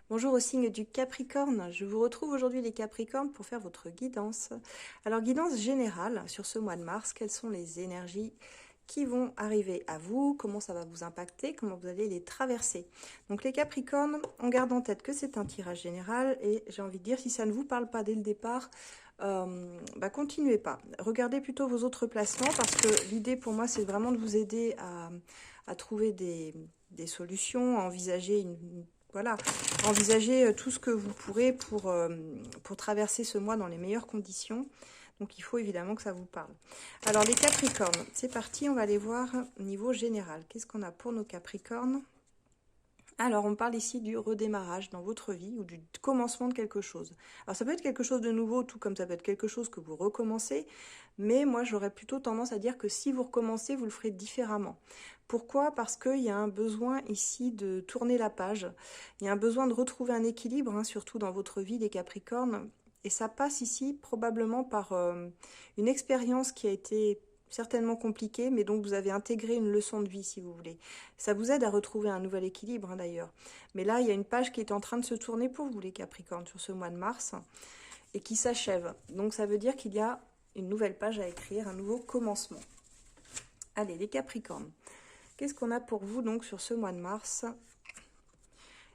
Bonjour au signe du Capricorne, je vous retrouve aujourd'hui les Capricornes pour faire votre guidance. Alors guidance générale sur ce mois de mars, quelles sont les énergies qui vont arriver à vous, comment ça va vous impacter, comment vous allez les traverser. Donc les Capricornes, on garde en tête que c'est un tirage général et j'ai envie de dire si ça ne vous parle pas dès le départ, continuez pas. Regardez plutôt vos autres placements parce que l'idée pour moi c'est vraiment de vous aider à trouver des solutions, à envisager voilà, envisagez tout ce que vous pourrez pour traverser ce mois dans les meilleures conditions. Donc il faut évidemment que ça vous parle. Alors les Capricornes, c'est parti, on va aller voir au niveau général. Qu'est-ce qu'on a pour nos Capricornes? Alors, on parle ici du redémarrage dans votre vie ou du commencement de quelque chose. Alors, ça peut être quelque chose de nouveau, tout comme ça peut être quelque chose que vous recommencez, mais moi, j'aurais plutôt tendance à dire que si vous recommencez, vous le ferez différemment. Pourquoi? Parce qu'il y a un besoin ici de tourner la page. Il y a un besoin de retrouver un équilibre, hein, surtout dans votre vie, les Capricornes. Et ça passe ici probablement par une expérience qui a été certainement compliquée, mais donc vous avez intégré une leçon de vie, si vous voulez. Ça vous aide à retrouver un nouvel équilibre, hein, d'ailleurs. Mais là, il y a une page qui est en train de se tourner pour vous, les Capricornes, sur ce mois de mars, et qui s'achève. Donc ça veut dire qu'il y a une nouvelle page à écrire, un nouveau commencement. Allez, les Capricornes. Qu'est-ce qu'on a pour vous, donc, sur ce mois de mars?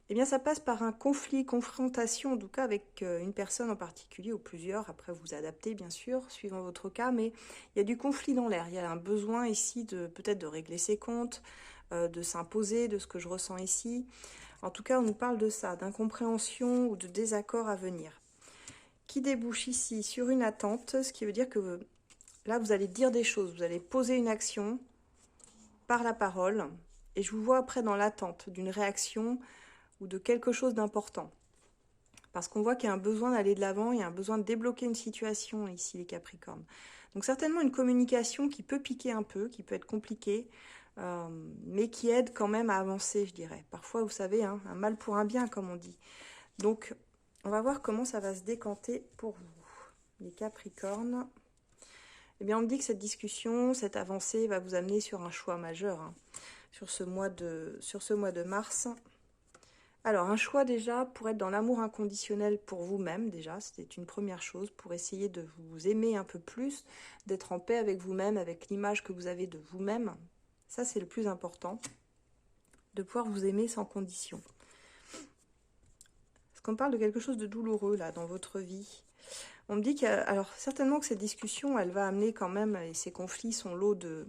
Eh bien, ça passe par un conflit, confrontation, en tout cas avec une personne en particulier ou plusieurs. Après, vous adaptez, bien sûr, suivant votre cas, mais il y a du conflit dans l'air. Il y a un besoin ici de peut-être de régler ses comptes, de s'imposer de ce que je ressens ici. En tout cas, on nous parle de ça, d'incompréhension ou de désaccord à venir. Qui débouche ici sur une attente, ce qui veut dire que là, vous allez dire des choses, vous allez poser une action par la parole, et je vous vois après dans l'attente d'une réaction ou de quelque chose d'important. Parce qu'on voit qu'il y a un besoin d'aller de l'avant, il y a un besoin de débloquer une situation ici, les Capricornes. Donc certainement une communication qui peut piquer un peu, qui peut être compliquée, mais qui aide quand même à avancer, je dirais. Parfois, vous savez, hein, un mal pour un bien, comme on dit. Donc, on va voir comment ça va se décanter pour vous, les Capricornes. Eh bien, on me dit que cette discussion, cette avancée va vous amener sur un choix majeur, hein, sur ce mois de mars. Alors, un choix déjà pour être dans l'amour inconditionnel pour vous-même, déjà, c'était une première chose, pour essayer de vous aimer un peu plus, d'être en paix avec vous-même, avec l'image que vous avez de vous-même. Ça, c'est le plus important, de pouvoir vous aimer sans condition. Parce qu'on parle de quelque chose de douloureux, là, dans votre vie. On me dit que, alors, certainement que cette discussion, elle va amener quand même, et ces conflits sont lots de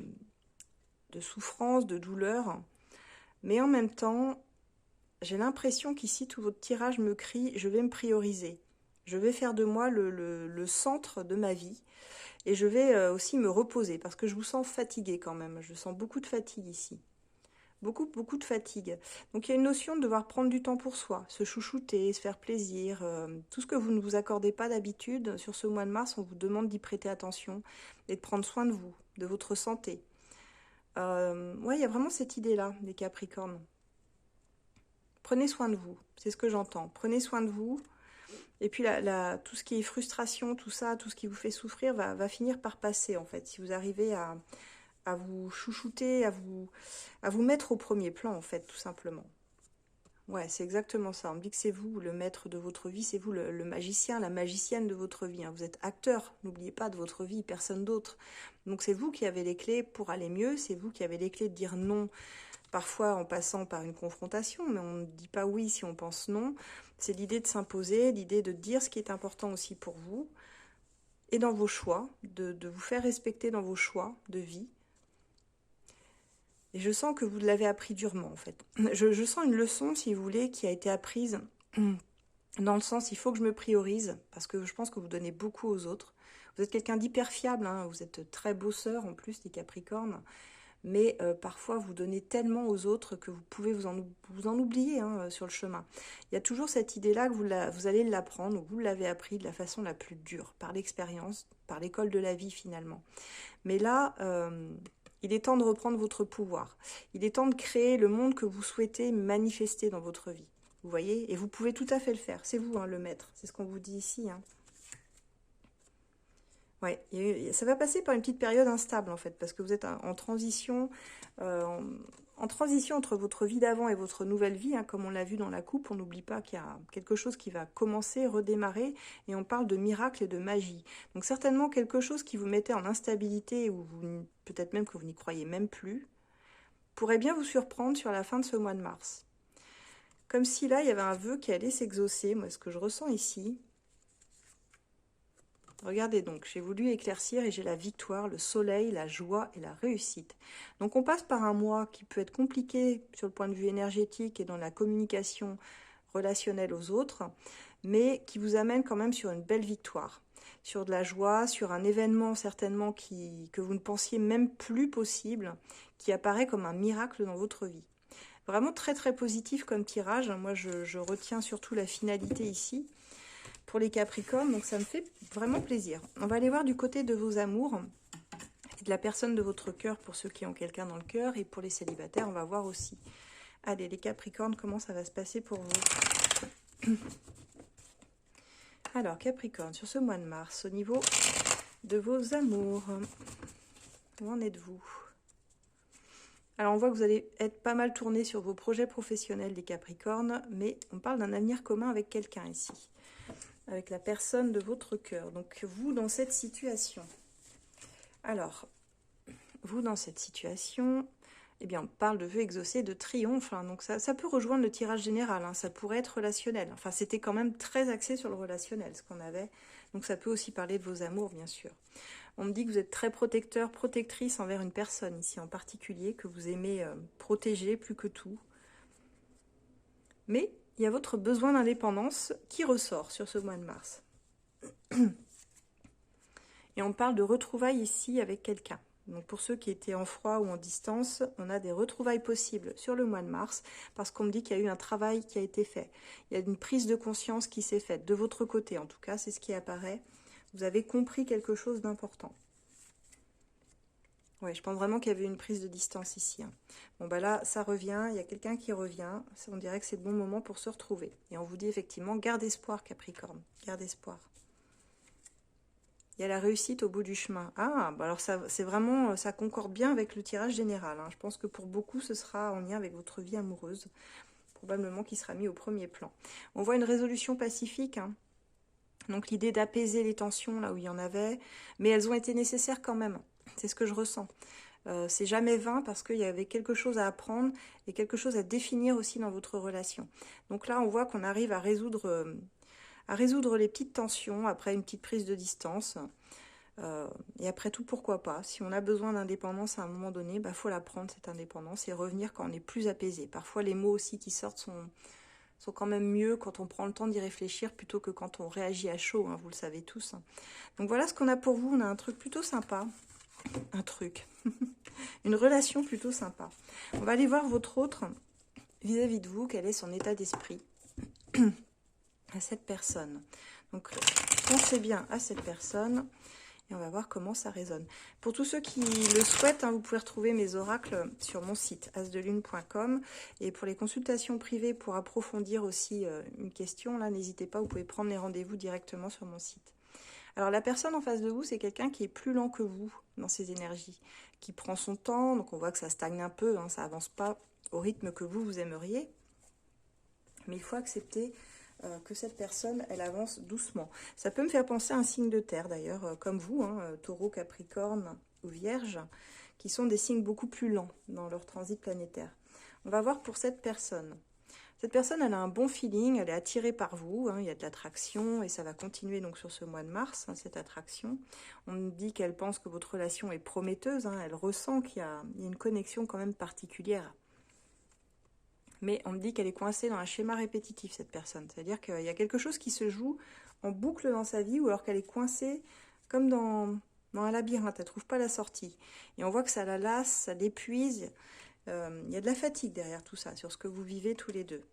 souffrance, de douleur, mais en même temps, j'ai l'impression qu'ici, tout votre tirage me crie « je vais me prioriser ». Je vais faire de moi le centre de ma vie et je vais aussi me reposer parce que je vous sens fatigué quand même. Je sens beaucoup de fatigue ici. Beaucoup, beaucoup de fatigue. Donc il y a une notion de devoir prendre du temps pour soi, se chouchouter, se faire plaisir. Tout ce que vous ne vous accordez pas d'habitude, sur ce mois de mars, on vous demande d'y prêter attention et de prendre soin de vous, de votre santé. Ouais, il y a vraiment cette idée-là, des Capricornes. Prenez soin de vous, c'est ce que j'entends. Prenez soin de vous. Et puis tout ce qui est frustration, tout ça, tout ce qui vous fait souffrir va finir par passer en fait. Si vous arrivez à vous chouchouter, à vous mettre au premier plan en fait, tout simplement. Ouais, c'est exactement ça. On me dit que c'est vous le maître de votre vie, c'est vous le magicien, la magicienne de votre vie, hein. Vous êtes acteur, n'oubliez pas, de votre vie, personne d'autre. Donc c'est vous qui avez les clés pour aller mieux, c'est vous qui avez les clés de dire non, parfois en passant par une confrontation, mais on ne dit pas oui si on pense non. C'est l'idée de s'imposer, l'idée de dire ce qui est important aussi pour vous, et dans vos choix, de vous faire respecter dans vos choix de vie. Et je sens que vous l'avez appris durement, en fait. Je sens une leçon, si vous voulez, qui a été apprise dans le sens, il faut que je me priorise, parce que je pense que vous donnez beaucoup aux autres. Vous êtes quelqu'un d'hyper fiable, hein, vous êtes très bosseur en plus, les Capricornes, mais parfois vous donnez tellement aux autres que vous pouvez vous en oublier, hein, sur le chemin. Il y a toujours cette idée-là que vous allez l'apprendre, ou vous l'avez appris de la façon la plus dure, par l'expérience, par l'école de la vie finalement. Mais là, il est temps de reprendre votre pouvoir. Il est temps de créer le monde que vous souhaitez manifester dans votre vie. Vous voyez? Et vous pouvez tout à fait le faire. C'est vous, hein, le maître. C'est ce qu'on vous dit ici, hein. Ouais, ça va passer par une petite période instable, en fait, parce que vous êtes en transition, en transition entre votre vie d'avant et votre nouvelle vie, hein, comme on l'a vu dans la coupe. On n'oublie pas qu'il y a quelque chose qui va commencer, redémarrer, et on parle de miracle et de magie. Donc certainement quelque chose qui vous mettait en instabilité, ou peut-être même que vous n'y croyez même plus, pourrait bien vous surprendre sur la fin de ce mois de mars. Comme si là, il y avait un vœu qui allait s'exaucer, moi, ce que je ressens ici. Regardez donc, j'ai voulu éclaircir et j'ai la victoire, le soleil, la joie et la réussite. Donc on passe par un mois qui peut être compliqué sur le point de vue énergétique et dans la communication relationnelle aux autres, mais qui vous amène quand même sur une belle victoire, sur de la joie, sur un événement certainement que vous ne pensiez même plus possible, qui apparaît comme un miracle dans votre vie. Vraiment très très positif comme tirage. Moi je retiens surtout la finalité ici pour les Capricornes, donc ça me fait vraiment plaisir. On va aller voir du côté de vos amours et de la personne de votre cœur pour ceux qui ont quelqu'un dans le cœur, et pour les célibataires, on va voir aussi. Allez, les Capricornes, comment ça va se passer pour vous? Alors, Capricorne, sur ce mois de mars, au niveau de vos amours, où en êtes-vous? Alors, on voit que vous allez être pas mal tourné sur vos projets professionnels des Capricornes, mais on parle d'un avenir commun avec quelqu'un ici, avec la personne de votre cœur. Donc, vous, dans cette situation. Alors, vous, dans cette situation, eh bien, on parle de vœux exaucés, de triomphe. Hein, donc, ça peut rejoindre le tirage général. Hein, ça pourrait être relationnel. Enfin, c'était quand même très axé sur le relationnel, ce qu'on avait. Donc, ça peut aussi parler de vos amours, bien sûr. On me dit que vous êtes très protecteur, protectrice envers une personne, ici en particulier, que vous aimez protéger plus que tout. Mais il y a votre besoin d'indépendance qui ressort sur ce mois de mars. Et on parle de retrouvailles ici avec quelqu'un. Donc pour ceux qui étaient en froid ou en distance, on a des retrouvailles possibles sur le mois de mars, parce qu'on me dit qu'il y a eu un travail qui a été fait. Il y a une prise de conscience qui s'est faite, de votre côté en tout cas, c'est ce qui apparaît. Vous avez compris quelque chose d'important. Ouais, je pense vraiment qu'il y avait une prise de distance ici. Hein. Bon, bah là, ça revient, il y a quelqu'un qui revient. On dirait que c'est le bon moment pour se retrouver. Et on vous dit effectivement, garde espoir, Capricorne. Garde espoir. Il y a la réussite au bout du chemin. Ah, bah alors ça, c'est vraiment, ça concorde bien avec le tirage général. Hein. Je pense que pour beaucoup, ce sera en lien avec votre vie amoureuse. Probablement qui sera mis au premier plan. On voit une résolution pacifique. Hein. Donc l'idée d'apaiser les tensions là où il y en avait. Mais elles ont été nécessaires quand même. C'est ce que je ressens. C'est jamais vain parce qu'il y avait quelque chose à apprendre et quelque chose à définir aussi dans votre relation. Donc là, on voit qu'on arrive à résoudre les petites tensions après une petite prise de distance. Et après tout, pourquoi pas? Si on a besoin d'indépendance à un moment donné, bah, faut la prendre cette indépendance et revenir quand on est plus apaisé. Parfois, les mots aussi qui sortent sont quand même mieux quand on prend le temps d'y réfléchir plutôt que quand on réagit à chaud, hein, vous le savez tous. Donc voilà ce qu'on a pour vous. On a un truc plutôt sympa. Une relation plutôt sympa. On va aller voir votre autre vis-à-vis de vous, quel est son état d'esprit à cette personne. Donc pensez bien à cette personne et on va voir comment ça résonne. Pour tous ceux qui le souhaitent, hein, vous pouvez retrouver mes oracles sur mon site asdelune.com, et pour les consultations privées pour approfondir aussi une question, là n'hésitez pas, vous pouvez prendre les rendez-vous directement sur mon site. Alors la personne en face de vous, c'est quelqu'un qui est plus lent que vous dans ses énergies, qui prend son temps, donc on voit que ça stagne un peu, hein, ça avance pas au rythme que vous aimeriez, mais il faut accepter que cette personne, elle avance doucement. Ça peut me faire penser à un signe de terre d'ailleurs, comme vous, hein, taureau, capricorne ou vierge, qui sont des signes beaucoup plus lents dans leur transit planétaire. On va voir pour cette personne. Cette personne, elle a un bon feeling, elle est attirée par vous, hein, il y a de l'attraction et ça va continuer donc sur ce mois de mars, hein, cette attraction. On nous dit qu'elle pense que votre relation est prometteuse, hein, elle ressent qu'il y a une connexion quand même particulière. Mais on me dit qu'elle est coincée dans un schéma répétitif, cette personne. C'est-à-dire qu'il y a quelque chose qui se joue en boucle dans sa vie, ou alors qu'elle est coincée comme dans un labyrinthe, elle ne trouve pas la sortie. Et on voit que ça la lasse, ça l'épuise. Il y a de la fatigue derrière tout ça, sur ce que vous vivez tous les deux.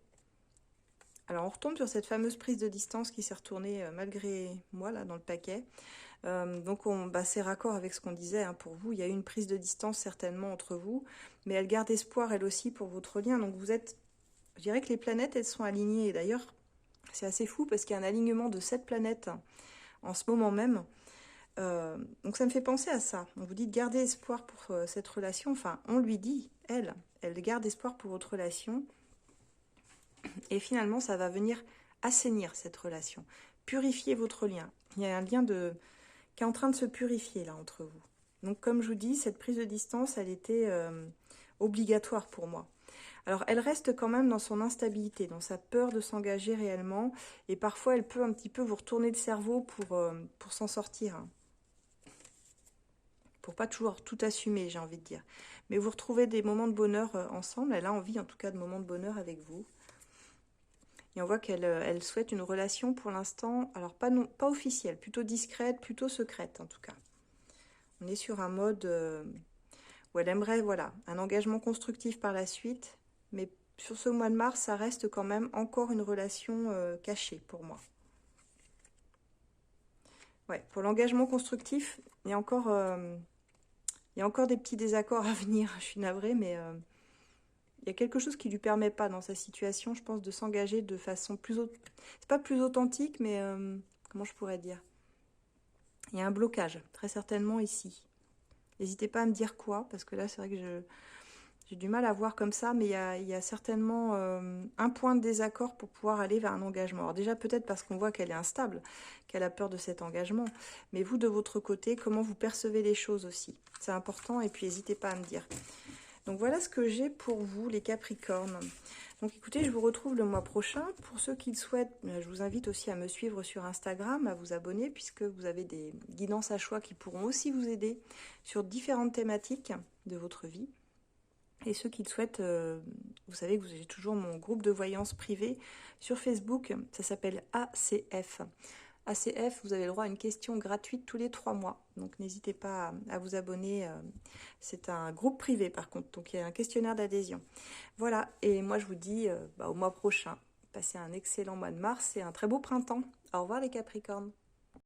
Alors on retombe sur cette fameuse prise de distance qui s'est retournée malgré moi là dans le paquet. Donc c'est raccord avec ce qu'on disait, hein, pour vous. Il y a eu une prise de distance certainement entre vous, mais elle garde espoir elle aussi pour votre lien. Donc vous êtes, je dirais que les planètes elles sont alignées. Et d'ailleurs c'est assez fou parce qu'il y a un alignement de 7 planètes en ce moment même. Donc ça me fait penser à ça. On vous dit de garder espoir pour cette relation. Enfin, on lui dit, elle garde espoir pour votre relation. Et finalement, ça va venir assainir cette relation, purifier votre lien. Il y a un lien qui est en train de se purifier là entre vous. Donc comme je vous dis, cette prise de distance, elle était obligatoire pour moi. Alors elle reste quand même dans son instabilité, dans sa peur de s'engager réellement, et parfois elle peut un petit peu vous retourner le cerveau pour s'en sortir, hein. Pour pas toujours tout assumer, j'ai envie de dire. Mais vous retrouvez des moments de bonheur ensemble, elle a envie en tout cas de moments de bonheur avec vous. Et on voit qu'elle souhaite une relation pour l'instant, alors pas officielle, plutôt discrète, plutôt secrète en tout cas. On est sur un mode où elle aimerait, voilà, un engagement constructif par la suite, mais sur ce mois de mars, ça reste quand même encore une relation cachée pour moi. Ouais, pour l'engagement constructif, il y a encore des petits désaccords à venir, je suis navrée, mais il y a quelque chose qui ne lui permet pas dans sa situation, je pense, de s'engager de façon c'est pas plus authentique, mais comment je pourrais dire? Il y a un blocage, très certainement ici. N'hésitez pas à me dire quoi, parce que là, c'est vrai que j'ai du mal à voir comme ça, mais il y a certainement un point de désaccord pour pouvoir aller vers un engagement. Alors déjà, peut-être parce qu'on voit qu'elle est instable, qu'elle a peur de cet engagement, mais vous, de votre côté, comment vous percevez les choses aussi? C'est important, et puis n'hésitez pas à me dire. Donc voilà ce que j'ai pour vous, les Capricornes. Donc écoutez, je vous retrouve le mois prochain. Pour ceux qui le souhaitent, je vous invite aussi à me suivre sur Instagram, à vous abonner, puisque vous avez des guidances à choix qui pourront aussi vous aider sur différentes thématiques de votre vie. Et ceux qui le souhaitent, vous savez que j'ai toujours mon groupe de voyance privé sur Facebook, ça s'appelle ACF. ACF, vous avez le droit à une question gratuite tous les 3 mois. Donc n'hésitez pas à vous abonner. C'est un groupe privé par contre, donc il y a un questionnaire d'adhésion. Voilà, et moi je vous dis au mois prochain. Passez un excellent mois de mars et un très beau printemps. Au revoir les Capricornes.